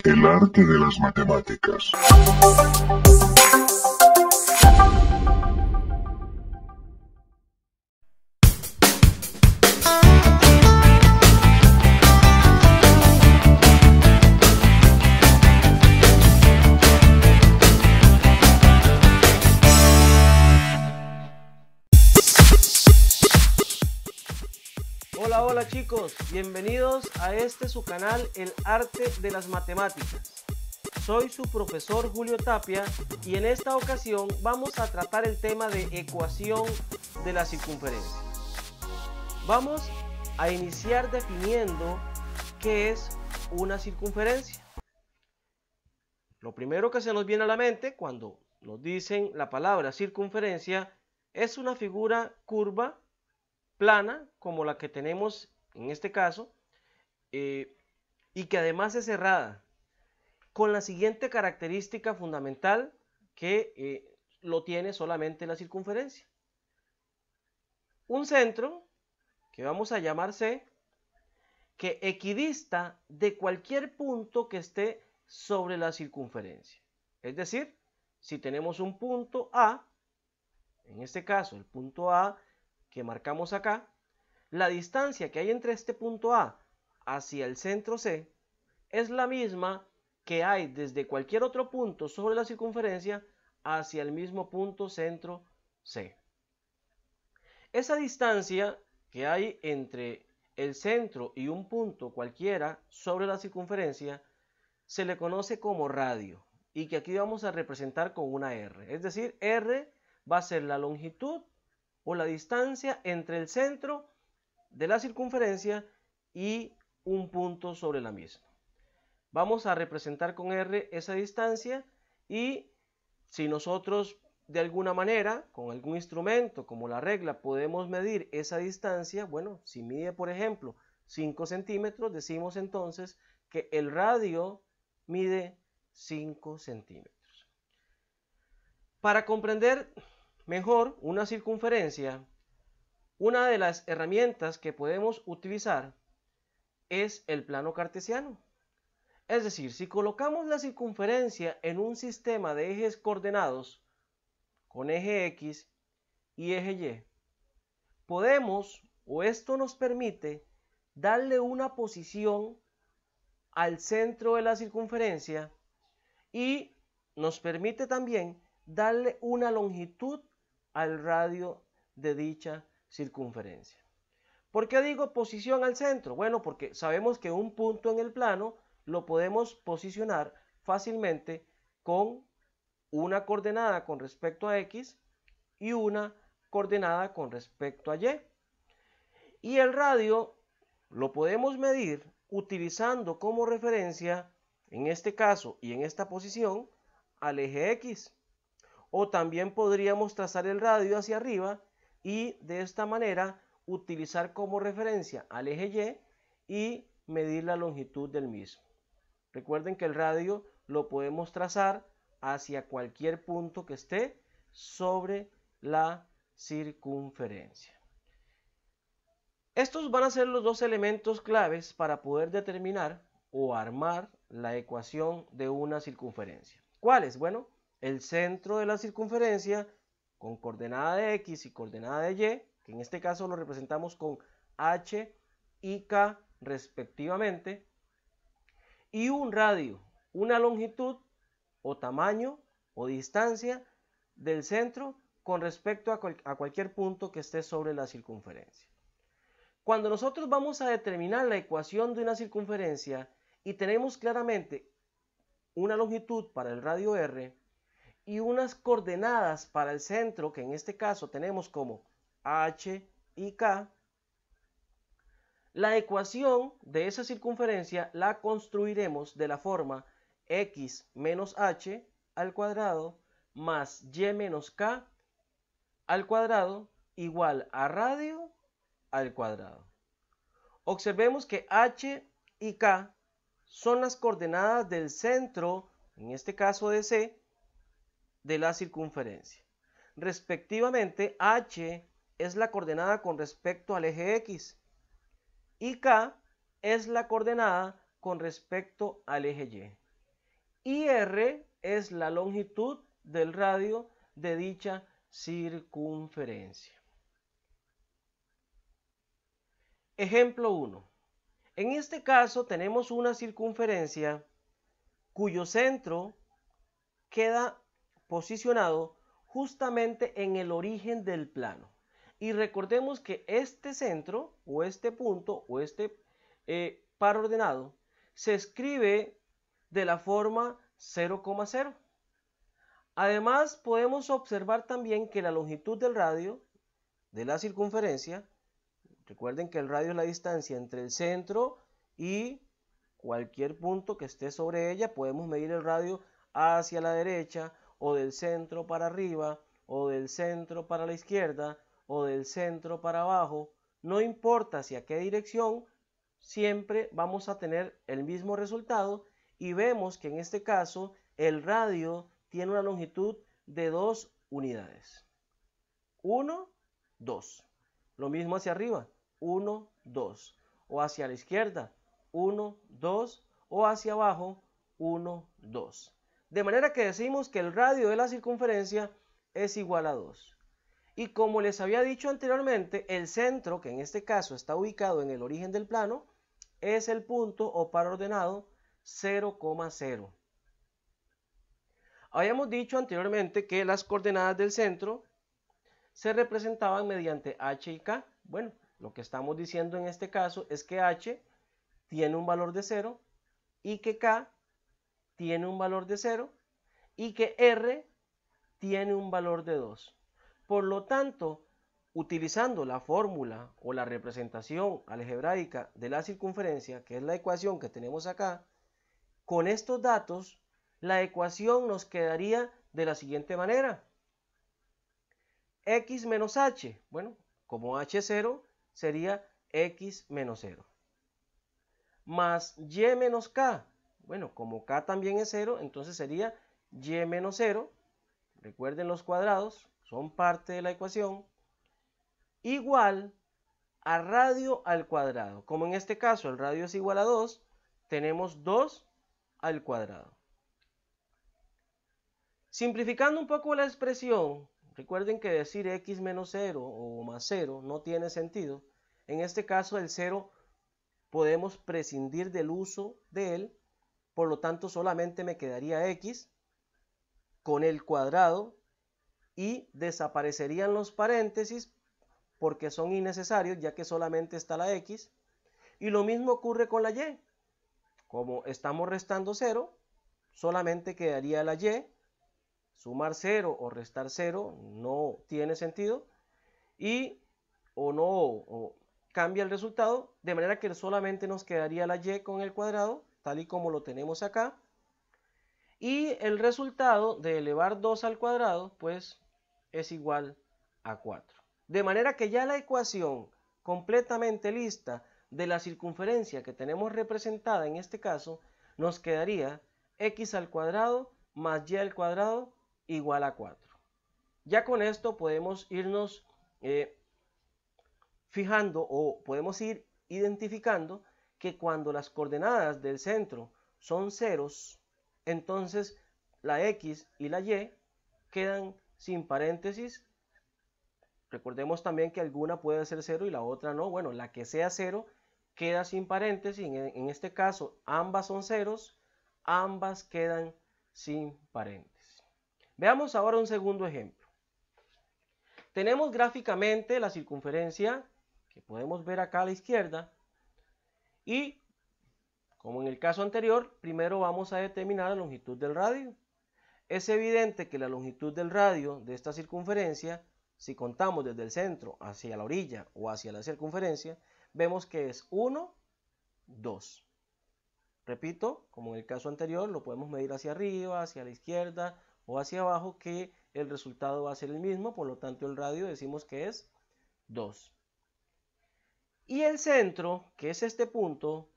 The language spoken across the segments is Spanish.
El arte de las matemáticas. Hola chicos, bienvenidos a su canal El Arte de las Matemáticas. Soy su profesor Julio Tapia y en esta ocasión vamos a tratar el tema de ecuación de la circunferencia. Vamos a iniciar definiendo qué es una circunferencia. Lo primero que se nos viene a la mente cuando nos dicen la palabra circunferencia es una figura curva plana como la que tenemos en este caso y que además es cerrada con la siguiente característica fundamental que lo tiene solamente la circunferencia: un centro que vamos a llamar C, que equidista de cualquier punto que esté sobre la circunferencia. Es decir, si tenemos un punto A, en este caso el punto A que marcamos acá, la distancia que hay entre este punto A hacia el centro C es la misma que hay desde cualquier otro punto sobre la circunferencia hacia el mismo punto centro C. Esa distancia que hay entre el centro y un punto cualquiera sobre la circunferencia se le conoce como radio y que aquí vamos a representar con una R. Es decir, R va a ser la longitud o la distancia entre el centro de la circunferencia y un punto sobre la misma. Vamos a representar con R esa distancia y si nosotros de alguna manera, con algún instrumento como la regla, podemos medir esa distancia, bueno, si mide por ejemplo 5 centímetros, decimos entonces que el radio mide 5 centímetros. Para comprender mejor una circunferencia, una de las herramientas que podemos utilizar es el plano cartesiano. Es decir, si colocamos la circunferencia en un sistema de ejes coordenados con eje X y eje Y, podemos, o esto nos permite, darle una posición al centro de la circunferencia y nos permite también darle una longitud al radio de dicha circunferencia. ¿Por qué digo posición al centro? Bueno, porque sabemos que un punto en el plano lo podemos posicionar fácilmente con una coordenada con respecto a X y una coordenada con respecto a Y. Y el radio lo podemos medir utilizando como referencia, en este caso y en esta posición, al eje X. O también podríamos trazar el radio hacia arriba y de esta manera utilizar como referencia al eje Y y medir la longitud del mismo. Recuerden que el radio lo podemos trazar hacia cualquier punto que esté sobre la circunferencia. Estos van a ser los dos elementos claves para poder determinar o armar la ecuación de una circunferencia. ¿Cuáles? Bueno, el centro de la circunferencia con coordenada de X y coordenada de Y, que en este caso lo representamos con H y K respectivamente, y un radio, una longitud o tamaño o distancia del centro con respecto a cualquier punto que esté sobre la circunferencia. Cuando nosotros vamos a determinar la ecuación de una circunferencia y tenemos claramente una longitud para el radio R y unas coordenadas para el centro, que en este caso tenemos como H y K, la ecuación de esa circunferencia la construiremos de la forma x menos h al cuadrado más y menos k al cuadrado igual a radio al cuadrado. Observemos que h y k son las coordenadas del centro, en este caso de C, de la circunferencia. Respectivamente, h es la coordenada con respecto al eje X y K es la coordenada con respecto al eje Y. y R es la longitud del radio de dicha circunferencia. Ejemplo 1. En este caso tenemos una circunferencia cuyo centro queda posicionado justamente en el origen del plano. Y recordemos que este centro o este punto o este par ordenado se escribe de la forma 0,0. Además, podemos observar también que la longitud del radio de la circunferencia, recuerden que el radio es la distancia entre el centro y cualquier punto que esté sobre ella, podemos medir el radio hacia la derecha o del centro para arriba o del centro para la izquierda o del centro para abajo, no importa hacia qué dirección, siempre vamos a tener el mismo resultado y vemos que en este caso el radio tiene una longitud de 2 unidades. 1, 2. Lo mismo hacia arriba, 1, 2. O hacia la izquierda, 1, 2. O hacia abajo, 1, 2. De manera que decimos que el radio de la circunferencia es igual a 2. Y como les había dicho anteriormente, el centro, que en este caso está ubicado en el origen del plano, es el punto o par ordenado 0,0. Habíamos dicho anteriormente que las coordenadas del centro se representaban mediante h y k. Bueno, lo que estamos diciendo en este caso es que h tiene un valor de 0 y que k tiene un valor de 0 y que r tiene un valor de 2. Por lo tanto, utilizando la fórmula o la representación algebraica de la circunferencia, que es la ecuación que tenemos acá, con estos datos, la ecuación nos quedaría de la siguiente manera. X menos h, bueno, como h es 0, sería x menos 0. Más y menos k, bueno, como k también es 0, entonces sería y menos 0. Recuerden los cuadrados, son parte de la ecuación. Igual a radio al cuadrado. Como en este caso el radio es igual a 2, tenemos 2 al cuadrado. Simplificando un poco la expresión, recuerden que decir x menos 0 o más 0 no tiene sentido. En este caso el 0 podemos prescindir del uso de él, por lo tanto solamente me quedaría x con el cuadrado y desaparecerían los paréntesis porque son innecesarios ya que solamente está la x. Y lo mismo ocurre con la y. Como estamos restando 0, solamente quedaría la y. Sumar 0 o restar 0 no tiene sentido y o cambia el resultado, de manera que solamente nos quedaría la y con el cuadrado, tal y como lo tenemos acá. Y el resultado de elevar 2 al cuadrado, pues, es igual a 4. De manera que ya la ecuación completamente lista de la circunferencia que tenemos representada en este caso, nos quedaría x al cuadrado más y al cuadrado igual a 4. Ya con esto podemos irnos fijando o podemos ir identificando que cuando las coordenadas del centro son ceros, entonces la x y la y quedan sin paréntesis. Recordemos también que alguna puede ser 0 y la otra no. Bueno, la que sea 0 queda sin paréntesis. En este caso ambas son ceros, ambas quedan sin paréntesis. Veamos ahora un segundo ejemplo. Tenemos gráficamente la circunferencia que podemos ver acá a la izquierda y, como en el caso anterior, primero vamos a determinar la longitud del radio. Es evidente que la longitud del radio de esta circunferencia, si contamos desde el centro hacia la orilla o hacia la circunferencia, vemos que es 1, 2. Repito, como en el caso anterior, lo podemos medir hacia arriba, hacia la izquierda o hacia abajo, que el resultado va a ser el mismo, por lo tanto el radio decimos que es 2. Y el centro, que es este punto,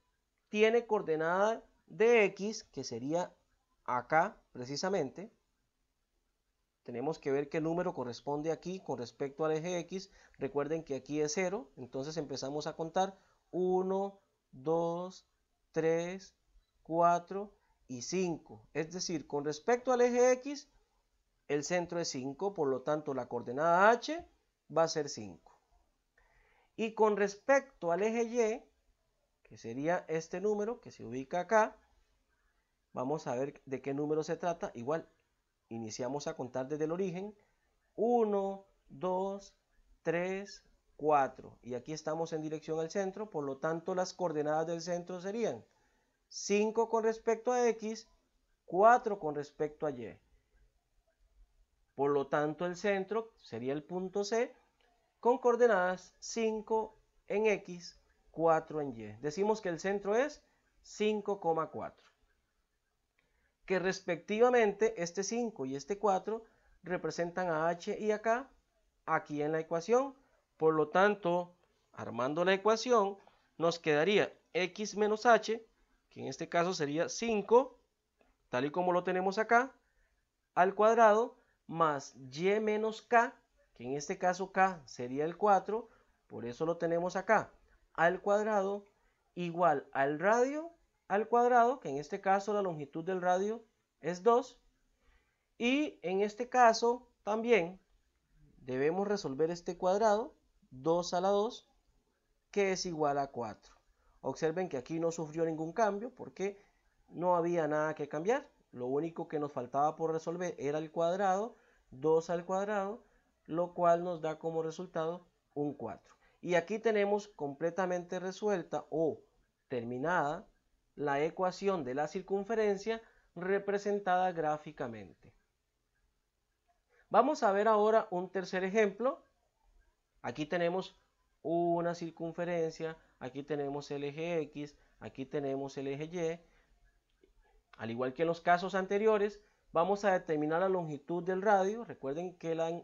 tiene coordenada de x, que sería acá precisamente. Tenemos que ver qué número corresponde aquí con respecto al eje x. Recuerden que aquí es 0, entonces empezamos a contar 1, 2, 3, 4 y 5. Es decir, con respecto al eje X, el centro es 5, por lo tanto la coordenada H va a ser 5. Y con respecto al eje Y, que sería este número que se ubica acá, vamos a ver de qué número se trata. Igual, iniciamos a contar desde el origen. 1, 2, 3, 4. Y aquí estamos en dirección al centro, por lo tanto las coordenadas del centro serían 5 con respecto a X, 4 con respecto a Y. Por lo tanto el centro sería el punto C con coordenadas 5 en X, 4 en Y. Decimos que el centro es 5,4. Que respectivamente este 5 y este 4 representan a H y a K aquí en la ecuación. Por lo tanto, armando la ecuación, nos quedaría X menos H, que en este caso sería 5, tal y como lo tenemos acá, al cuadrado, más Y menos K, que en este caso K sería el 4, por eso lo tenemos acá, al cuadrado, igual al radio al cuadrado, que en este caso la longitud del radio es 2, y en este caso también debemos resolver este cuadrado, 2 a la 2, que es igual a 4. Observen que aquí no sufrió ningún cambio porque no había nada que cambiar. Lo único que nos faltaba por resolver era el cuadrado, 2 al cuadrado, lo cual nos da como resultado un 4. Y aquí tenemos completamente resuelta o terminada la ecuación de la circunferencia representada gráficamente. Vamos a ver ahora un tercer ejemplo. Aquí tenemos una circunferencia, aquí tenemos el eje X, aquí tenemos el eje Y. Al igual que en los casos anteriores, vamos a determinar la longitud del radio. Recuerden que la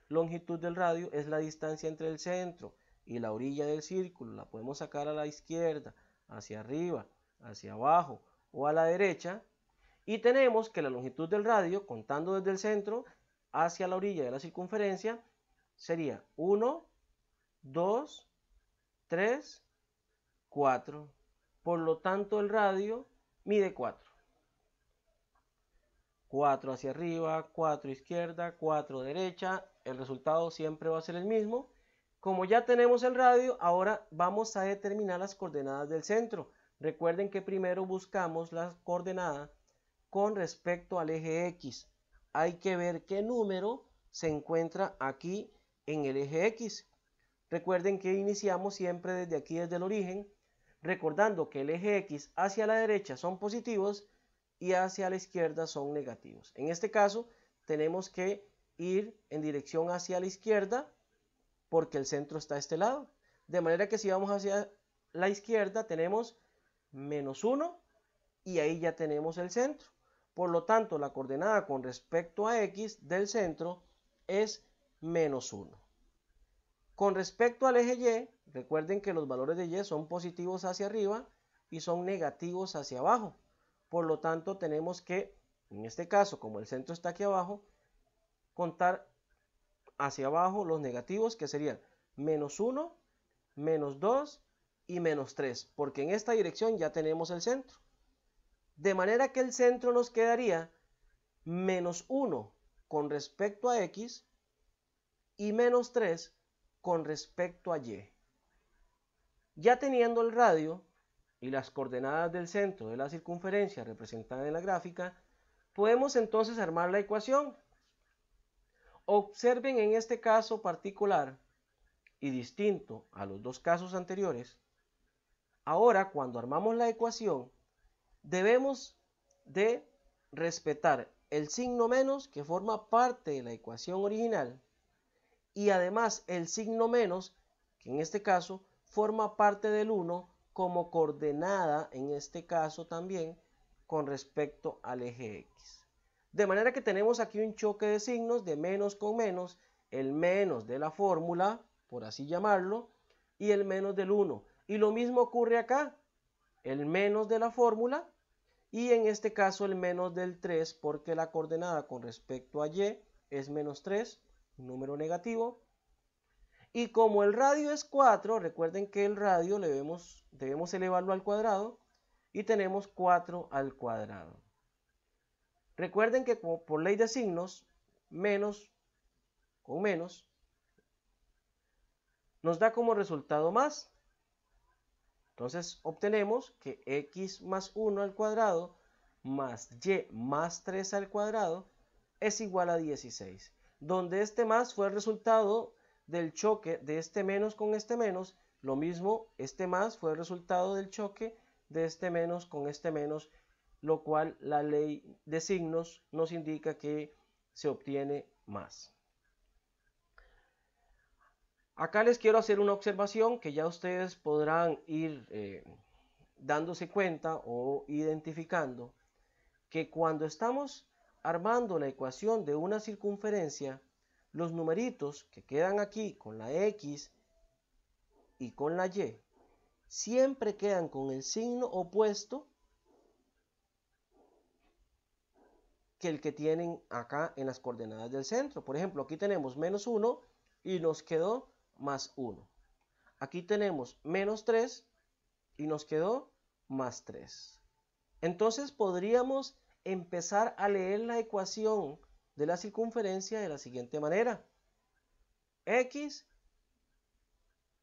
longitud del radio es la distancia entre el centro y la orilla del círculo. La podemos sacar a la izquierda, hacia arriba, hacia abajo o a la derecha. Y tenemos que la longitud del radio, contando desde el centro hacia la orilla de la circunferencia, sería 1, 2, 3, 4. Por lo tanto, el radio mide 4. 4 hacia arriba, 4 izquierda, 4 derecha. El resultado siempre va a ser el mismo. Como ya tenemos el radio, ahora vamos a determinar las coordenadas del centro. Recuerden que primero buscamos las coordenadas con respecto al eje X. Hay que ver qué número se encuentra aquí en el eje X. Recuerden que iniciamos siempre desde aquí, desde el origen, recordando que el eje X hacia la derecha son positivos y hacia la izquierda son negativos. En este caso, tenemos que ir en dirección hacia la izquierda porque el centro está a este lado. De manera que si vamos hacia la izquierda, tenemos menos 1 y ahí ya tenemos el centro. Por lo tanto, la coordenada con respecto a X del centro es menos 1. Con respecto al eje Y, recuerden que los valores de Y son positivos hacia arriba y son negativos hacia abajo. Por lo tanto, tenemos que, en este caso, como el centro está aquí abajo, contar hacia abajo los negativos, que serían menos 1, menos 2 y menos 3, porque en esta dirección ya tenemos el centro. De manera que el centro nos quedaría menos 1 con respecto a X y menos 3 con respecto a Y. Ya teniendo el radio y las coordenadas del centro de la circunferencia representada en la gráfica, podemos entonces armar la ecuación. Observen en este caso particular y distinto a los dos casos anteriores, ahora cuando armamos la ecuación debemos de respetar el signo menos que forma parte de la ecuación original y además el signo menos que en este caso forma parte del 1 como coordenada en este caso también con respecto al eje X. De manera que tenemos aquí un choque de signos de menos con menos, el menos de la fórmula, por así llamarlo, y el menos del 1. Y lo mismo ocurre acá, el menos de la fórmula y en este caso el menos del 3 porque la coordenada con respecto a Y es menos 3, un número negativo. Y como el radio es 4, recuerden que el radio debemos elevarlo al cuadrado y tenemos 4 al cuadrado. Recuerden que por ley de signos, menos con menos nos da como resultado más. Entonces obtenemos que x más 1 al cuadrado más y más 3 al cuadrado es igual a 16, donde este más fue el resultado del choque de este menos con este menos. Lo mismo, este más fue el resultado del choque de este menos con este menos, lo cual la ley de signos nos indica que se obtiene más. Acá les quiero hacer una observación que ya ustedes podrán ir dándose cuenta o identificando que cuando estamos armando la ecuación de una circunferencia, los numeritos que quedan aquí con la x y con la y siempre quedan con el signo opuesto que el que tienen acá en las coordenadas del centro. Por ejemplo, aquí tenemos menos 1 y nos quedó más 1. Aquí tenemos menos 3 y nos quedó más 3. Entonces podríamos empezar a leer la ecuación de la circunferencia de la siguiente manera. X,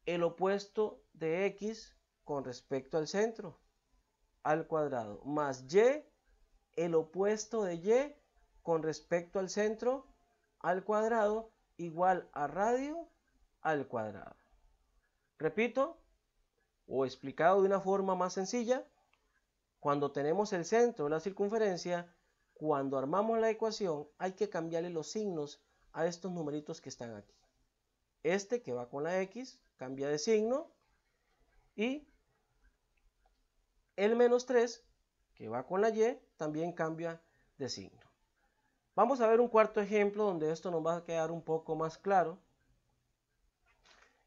el opuesto de x con respecto al centro, al cuadrado, más y, el opuesto de y con respecto al centro, al cuadrado, igual a radio al cuadrado. Repito, o explicado de una forma más sencilla, cuando tenemos el centro de la circunferencia, cuando armamos la ecuación, hay que cambiarle los signos a estos numeritos que están aquí. Este que va con la x cambia de signo y el menos 3 que va con la y también cambia de signo. Vamos a ver un cuarto ejemplo donde esto nos va a quedar un poco más claro.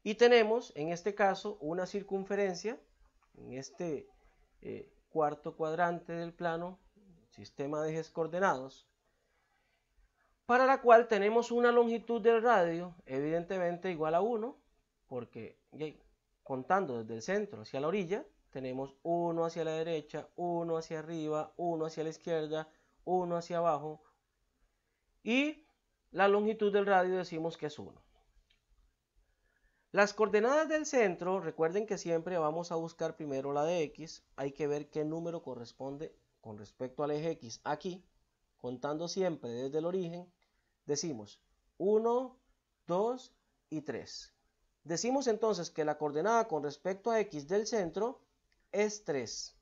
Y tenemos en este caso una circunferencia en este cuarto cuadrante del plano, sistema de ejes coordenados, para la cual tenemos una longitud del radio evidentemente igual a 1, porque contando desde el centro hacia la orilla, tenemos 1 hacia la derecha, 1 hacia arriba, 1 hacia la izquierda, 1 hacia abajo, y la longitud del radio decimos que es 1. Las coordenadas del centro, recuerden que siempre vamos a buscar primero la de x, hay que ver qué número corresponde con respecto al eje x aquí, contando siempre desde el origen, decimos 1, 2 y 3. Decimos entonces que la coordenada con respecto a x del centro es 3,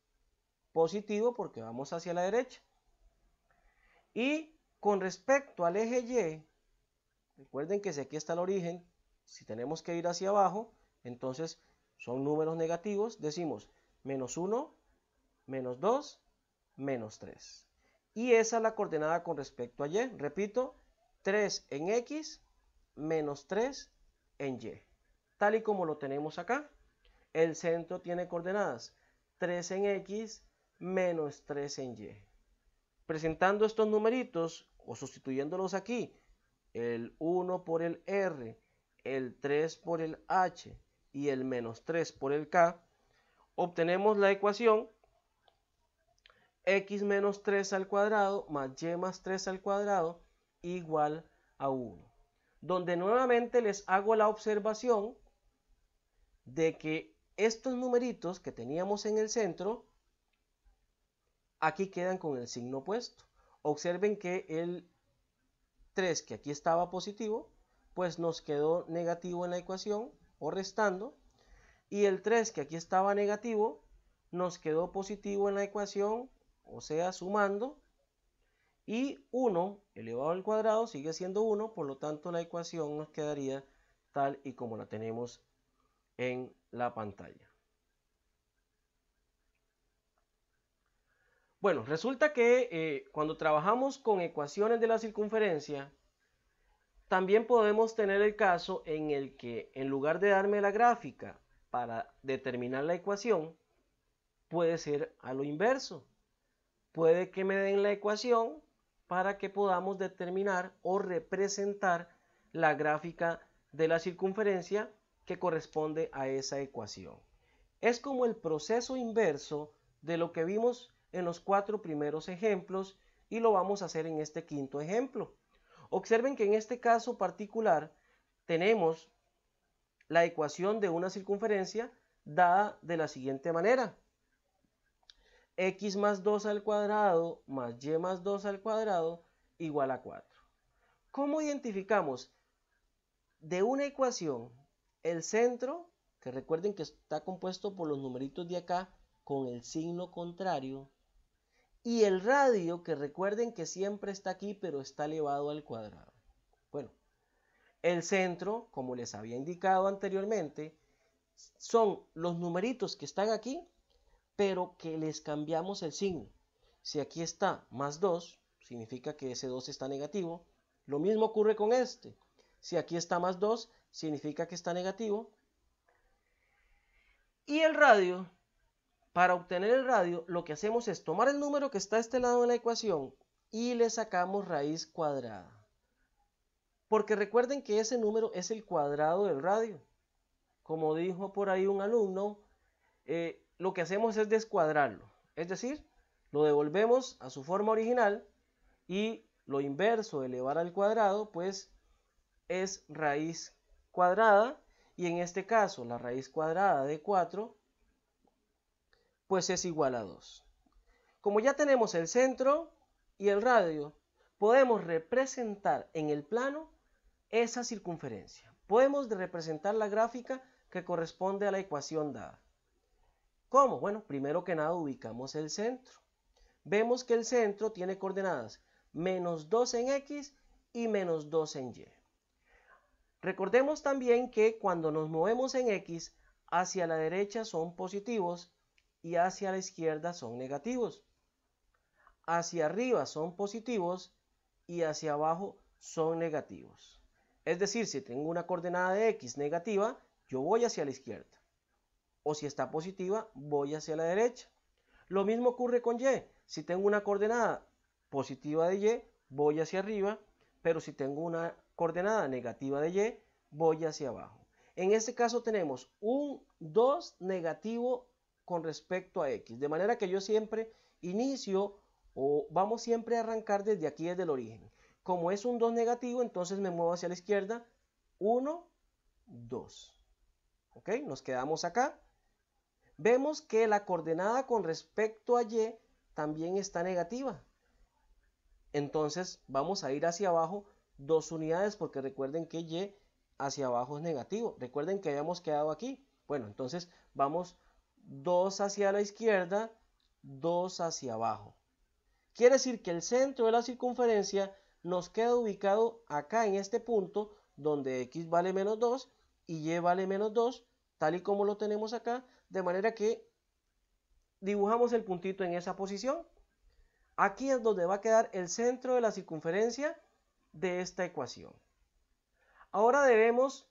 positivo porque vamos hacia la derecha. Y con respecto al eje y, recuerden que si aquí está el origen, si tenemos que ir hacia abajo, entonces son números negativos, decimos menos 1, menos 2, menos 3. Y esa es la coordenada con respecto a y. Repito, 3 en x, menos 3 en y. Tal y como lo tenemos acá. El centro tiene coordenadas 3 en x, menos 3 en y. Presentando estos numeritos o sustituyéndolos aquí, el 1 por el r, el 3 por el h y el menos 3 por el k, obtenemos la ecuación x menos 3 al cuadrado más y más 3 al cuadrado igual a 1. Donde nuevamente les hago la observación de que estos numeritos que teníamos en el centro, aquí quedan con el signo opuesto. Observen que el 3 que aquí estaba positivo, pues nos quedó negativo en la ecuación o restando, y el 3 que aquí estaba negativo nos quedó positivo en la ecuación, o sea sumando, y 1 elevado al cuadrado sigue siendo 1, por lo tanto la ecuación nos quedaría tal y como la tenemos en la pantalla. Bueno, resulta que cuando trabajamos con ecuaciones de la circunferencia, también podemos tener el caso en el que en lugar de darme la gráfica para determinar la ecuación, puede ser a lo inverso. Puede que me den la ecuación para que podamos determinar o representar la gráfica de la circunferencia que corresponde a esa ecuación. Es como el proceso inverso de lo que vimos en los 4 primeros ejemplos y lo vamos a hacer en este quinto ejemplo. Observen que en este caso particular tenemos la ecuación de una circunferencia dada de la siguiente manera. X más 2 al cuadrado más y más 2 al cuadrado igual a 4. ¿Cómo identificamos de una ecuación el centro, que recuerden que está compuesto por los numeritos de acá con el signo contrario, y el radio, que recuerden que siempre está aquí pero está elevado al cuadrado? Bueno, el centro, como les había indicado anteriormente, son los numeritos que están aquí, pero que les cambiamos el signo. Si aquí está más 2, significa que ese 2 está negativo. Lo mismo ocurre con este. Si aquí está más 2, significa que está negativo. Y el radio, para obtener el radio, lo que hacemos es tomar el número que está a este lado de la ecuación y le sacamos raíz cuadrada. Porque recuerden que ese número es el cuadrado del radio. Como dijo por ahí un alumno, lo que hacemos es descuadrarlo. Es decir, lo devolvemos a su forma original y lo inverso de elevar al cuadrado, pues es raíz cuadrada. Y en este caso, la raíz cuadrada de 4, pues es igual a 2. Como ya tenemos el centro y el radio, podemos representar en el plano esa circunferencia. Podemos representar la gráfica que corresponde a la ecuación dada. ¿Cómo? Bueno, primero que nada ubicamos el centro. Vemos que el centro tiene coordenadas menos 2 en X y menos 2 en Y. Recordemos también que cuando nos movemos en X, hacia la derecha son positivos y hacia la izquierda son negativos. Hacia arriba son positivos y hacia abajo son negativos. Es decir, si tengo una coordenada de X negativa, yo voy hacia la izquierda. O si está positiva, voy hacia la derecha. Lo mismo ocurre con Y. Si tengo una coordenada positiva de Y, voy hacia arriba, pero si tengo una coordenada negativa de Y, voy hacia abajo. En este caso tenemos un 2 negativo con respecto a X, de manera que yo siempre inicio o vamos siempre a arrancar desde aquí, desde el origen. Como es un 2 negativo, entonces me muevo hacia la izquierda, 1, 2. ¿Ok? Nos quedamos acá. Vemos que la coordenada con respecto a Y también está negativa. Entonces vamos a ir hacia abajo 2 unidades, porque recuerden que Y hacia abajo es negativo. Recuerden que habíamos quedado aquí. Bueno, entonces vamos 2 hacia la izquierda, 2 hacia abajo. Quiere decir que el centro de la circunferencia nos queda ubicado acá en este punto, donde X vale menos 2 y Y vale menos 2, tal y como lo tenemos acá, de manera que dibujamos el puntito en esa posición. Aquí es donde va a quedar el centro de la circunferencia de esta ecuación. Ahora debemos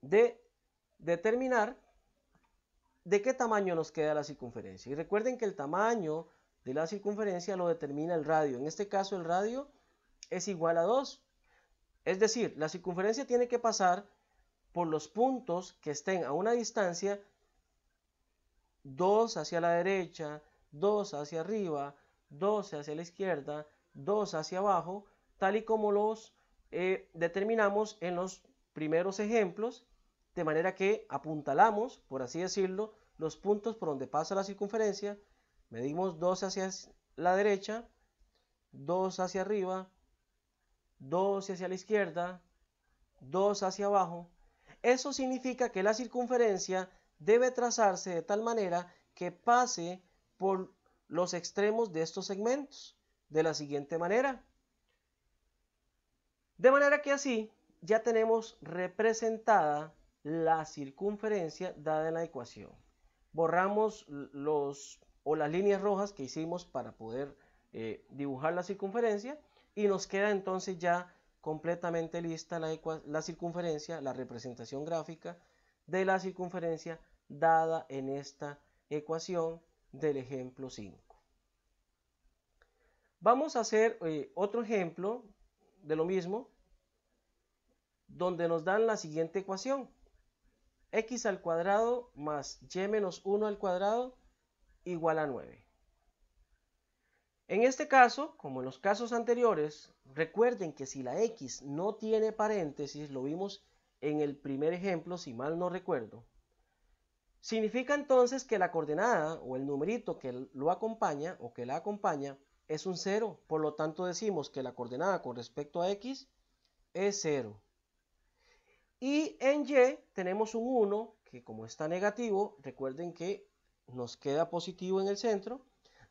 de determinar de qué tamaño nos queda la circunferencia. Y recuerden que el tamaño de la circunferencia lo determina el radio. En este caso el radio es igual a 2. Es decir, la circunferencia tiene que pasar por los puntos que estén a una distancia 2 hacia la derecha, 2 hacia arriba, 2 hacia la izquierda, 2 hacia abajo, tal y como los determinamos en los primeros ejemplos, de manera que apuntalamos, por así decirlo, los puntos por donde pasa la circunferencia. Medimos 2 hacia la derecha, 2 hacia arriba, 2 hacia la izquierda, 2 hacia abajo. Eso significa que la circunferencia debe trazarse de tal manera que pase por los extremos de estos segmentos, de la siguiente manera. De manera que así ya tenemos representada la circunferencia dada en la ecuación. Borramos las líneas rojas que hicimos para poder dibujar la circunferencia y nos queda entonces ya completamente lista la circunferencia, la representación gráfica de la circunferencia dada en esta ecuación del ejemplo 5. Vamos a hacer otro ejemplo de lo mismo, donde nos dan la siguiente ecuación: x al cuadrado más y menos 1 al cuadrado igual a 9. En este caso, como en los casos anteriores, recuerden que si la X no tiene paréntesis, lo vimos en el primer ejemplo, si mal no recuerdo, significa entonces que la coordenada o el numerito que lo acompaña o que la acompaña es un 0. Por lo tanto decimos que la coordenada con respecto a X es 0. Y en Y tenemos un 1 que como está negativo, recuerden que nos queda positivo en el centro.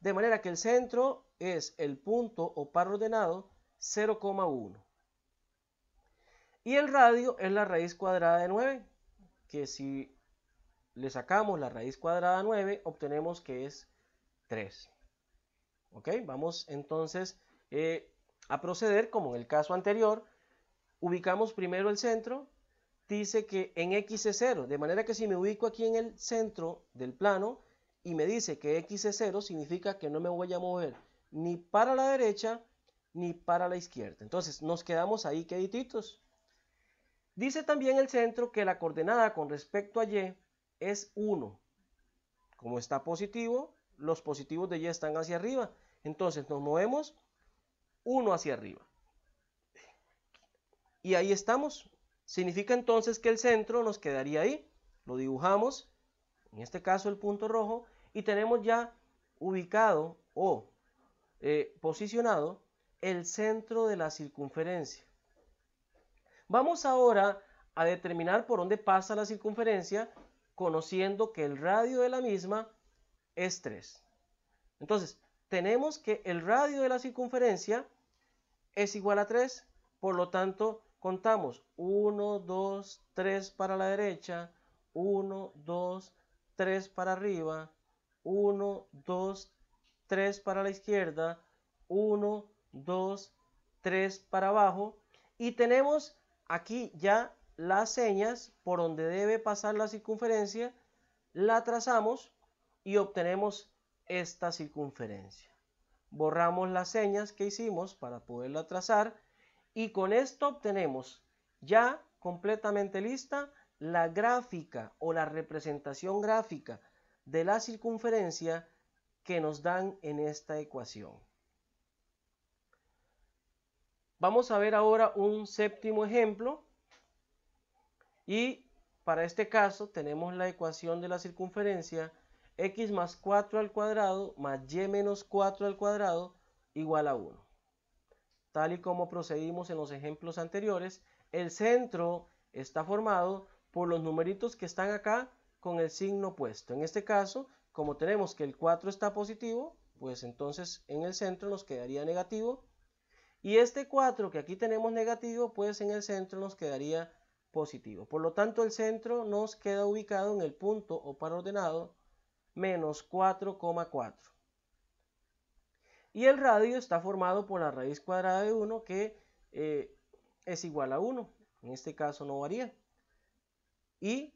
De manera que el centro es el punto o par ordenado 0,1. Y el radio es la raíz cuadrada de 9, que si le sacamos la raíz cuadrada de 9, obtenemos que es 3. ¿Ok? Vamos entonces a proceder como en el caso anterior. Ubicamos primero el centro. Dice que en X es 0, de manera que si me ubico aquí en el centro del plano y me dice que X es 0, significa que no me voy a mover ni para la derecha ni para la izquierda. Entonces nos quedamos ahí quedititos. Dice también el centro que la coordenada con respecto a Y es 1. Como está positivo, los positivos de Y están hacia arriba. Entonces nos movemos 1 hacia arriba. Y ahí estamos. Significa entonces que el centro nos quedaría ahí. Lo dibujamos, en este caso el punto rojo, y tenemos ya ubicado o posicionado el centro de la circunferencia. Vamos ahora a determinar por dónde pasa la circunferencia, conociendo que el radio de la misma es 3. Entonces, tenemos que el radio de la circunferencia es igual a 3, por lo tanto, contamos 1, 2, 3 para la derecha, 1, 2, 3 para arriba, 1, 2, 3 para la izquierda, 1, 2, 3 para abajo. Y tenemos aquí ya las señas por donde debe pasar la circunferencia. La trazamos y obtenemos esta circunferencia. Borramos las señas que hicimos para poderla trazar. Y con esto obtenemos ya completamente lista la gráfica o la representación gráfica de la circunferencia que nos dan en esta ecuación. Vamos a ver ahora un séptimo ejemplo. Y para este caso tenemos la ecuación de la circunferencia x más 4 al cuadrado más y menos 4 al cuadrado igual a 1. Tal y como procedimos en los ejemplos anteriores, el centro está formado por los numeritos que están acá con el signo opuesto. En este caso, como tenemos que el 4 está positivo, pues entonces en el centro nos quedaría negativo. Y este 4 que aquí tenemos negativo, pues en el centro nos quedaría positivo. Por lo tanto, el centro nos queda ubicado en el punto o par ordenado menos 4,4. Y el radio está formado por la raíz cuadrada de 1 que es igual a 1. En este caso no varía. Y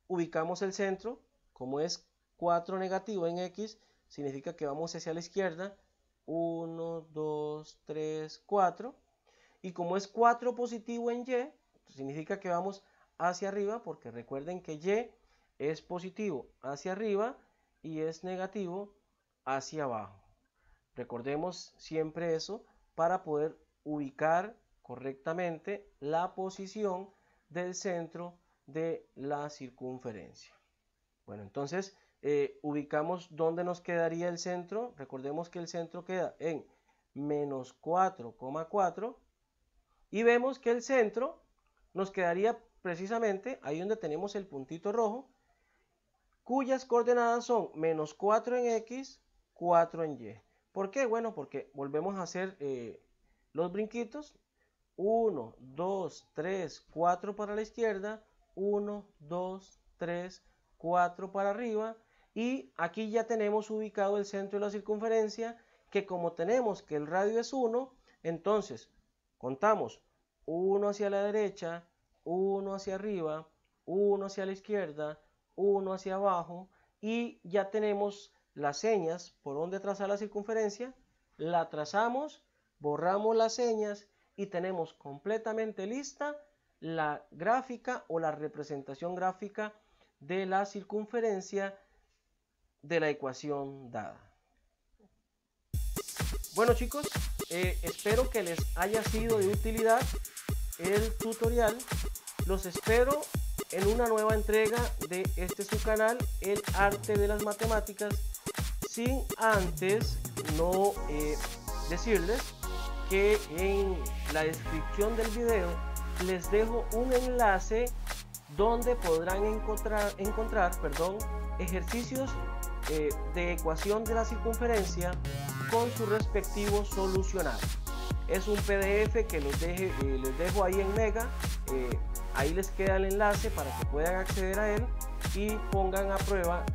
ubicamos el centro. Como es 4 negativo en X, significa que vamos hacia la izquierda. 1, 2, 3, 4. Y como es 4 positivo en Y, significa que vamos hacia arriba, porque recuerden que Y es positivo hacia arriba y es negativo hacia abajo. Recordemos siempre eso para poder ubicar correctamente la posición del centro de la circunferencia. Bueno, entonces ubicamos dónde nos quedaría el centro. Recordemos que el centro queda en menos 4,4 y vemos que el centro nos quedaría precisamente ahí donde tenemos el puntito rojo, cuyas coordenadas son menos 4 en X, 4 en Y. ¿Por qué? Bueno, porque volvemos a hacer los brinquitos. 1, 2, 3, 4 para la izquierda. 1, 2, 3, 4 para arriba. Y aquí ya tenemos ubicado el centro de la circunferencia, que como tenemos que el radio es 1, entonces contamos 1 hacia la derecha, 1 hacia arriba, 1 hacia la izquierda, 1 hacia abajo. Y ya tenemos las señas por donde trazar la circunferencia, la trazamos, borramos las señas y tenemos completamente lista la gráfica o la representación gráfica de la circunferencia de la ecuación dada. Bueno chicos, espero que les haya sido de utilidad el tutorial. Los espero en una nueva entrega de este su canal, El Arte de las Matemáticas, sin antes no decirles que en la descripción del video les dejo un enlace donde podrán encontrar ejercicios de ecuación de la circunferencia con su respectivo solucionar. Es un PDF que les dejo ahí en Mega, ahí les queda el enlace para que puedan acceder a él y pongan a prueba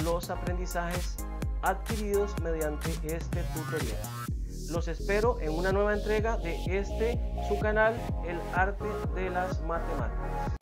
los aprendizajes adquiridos mediante este tutorial. Los espero en una nueva entrega de este su canal, El Arte de las Matemáticas.